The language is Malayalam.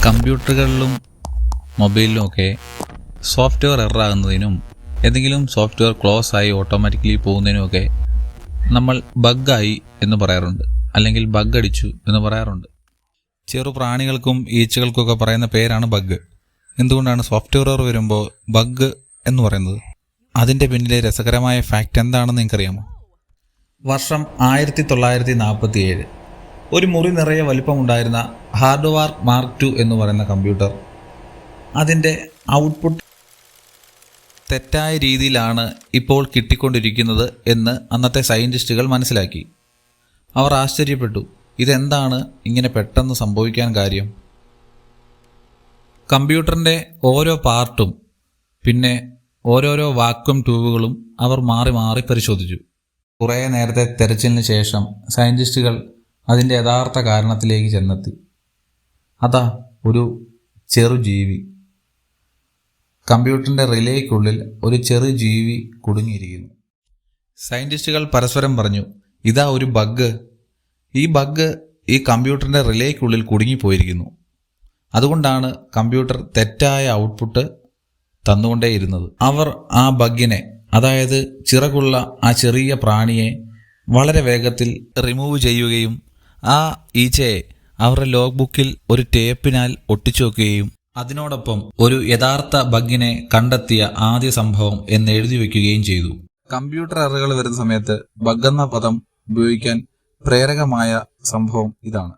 കമ്പ്യൂട്ടറുകളിലും മൊബൈലിലും ഒക്കെ സോഫ്റ്റ്വെയർ എററാകുന്നതിനും എന്തെങ്കിലും സോഫ്റ്റ്വെയർ ക്ലോസ് ആയി ഓട്ടോമാറ്റിക്കലി പോകുന്നതിനുമൊക്കെ നമ്മൾ ബഗ്ഗായി എന്ന് പറയാറുണ്ട്, അല്ലെങ്കിൽ ബഗ് അടിച്ചു എന്ന് പറയാറുണ്ട്. ചെറു പ്രാണികൾക്കും ഈച്ചകൾക്കൊക്കെ പറയുന്ന പേരാണ് ബഗ്. എന്തുകൊണ്ടാണ് സോഫ്റ്റ്വെയർ എറർ വരുമ്പോൾ ബഗ് എന്ന് പറയുന്നത്? അതിൻ്റെ പിന്നിലെ രസകരമായ ഫാക്റ്റ് എന്താണെന്ന് നിങ്ങൾക്കറിയാമോ? വർഷം 1947 ഒരു മുറി നിറയെ വലിപ്പമുണ്ടായിരുന്ന ഹാർഡ്വാർ മാർക്ക് II എന്ന് പറയുന്ന കമ്പ്യൂട്ടർ, അതിൻ്റെ ഔട്ട്പുട്ട് തെറ്റായ രീതിയിലാണ് ഇപ്പോൾ കിട്ടിക്കൊണ്ടിരിക്കുന്നത് എന്ന് അന്നത്തെ സയൻറ്റിസ്റ്റുകൾ മനസ്സിലാക്കി. അവർ ആശ്ചര്യപ്പെട്ടു, ഇതെന്താണ് ഇങ്ങനെ പെട്ടെന്ന് സംഭവിക്കാൻ കാര്യം? കമ്പ്യൂട്ടറിൻ്റെ ഓരോ പാർട്ടും പിന്നെ ഓരോരോ വാക്വം ട്യൂബുകളും അവർ മാറി മാറി പരിശോധിച്ചു. കുറേ നേരത്തെ തെരച്ചിലിന് ശേഷം സയൻറ്റിസ്റ്റുകൾ അതിൻ്റെ യഥാർത്ഥ കാരണത്തിലേക്ക് ചെന്നെത്തി. അതാ ഒരു ചെറുജീവി. കമ്പ്യൂട്ടറിൻ്റെ റിലേക്കുള്ളിൽ ഒരു ചെറുജീവി കുടുങ്ങിയിരിക്കുന്നു. സയൻറ്റിസ്റ്റുകൾ പരസ്പരം പറഞ്ഞു, ഇതാ ഒരു ബഗ്. ഈ ബഗ് ഈ കമ്പ്യൂട്ടറിൻ്റെ റിലേക്കുള്ളിൽ കുടുങ്ങിപ്പോയിരിക്കുന്നു. അതുകൊണ്ടാണ് കമ്പ്യൂട്ടർ തെറ്റായ ഔട്ട്പുട്ട് തന്നുകൊണ്ടേയിരുന്നത്. അവർ ആ ബഗ്ഗിനെ, അതായത് ചിറകുള്ള ആ ചെറിയ പ്രാണിയെ വളരെ വേഗത്തിൽ റിമൂവ് ചെയ്യുകയും ആ ഈച്ചയെ അവരുടെ ലോഗ് ബുക്കിൽ ഒരു ടേപ്പിനാൽ ഒട്ടിച്ചു വയ്ക്കുകയും അതിനോടൊപ്പം ഒരു യഥാർത്ഥ ബഗ്ഗിനെ കണ്ടെത്തിയ ആദ്യ സംഭവം എന്ന് എഴുതി വയ്ക്കുകയും ചെയ്തു. കമ്പ്യൂട്ടർ എററുകൾ വരുന്ന സമയത്ത് ബഗ് എന്ന പദം ഉപയോഗിക്കാൻ പ്രേരകമായ സംഭവം ഇതാണ്.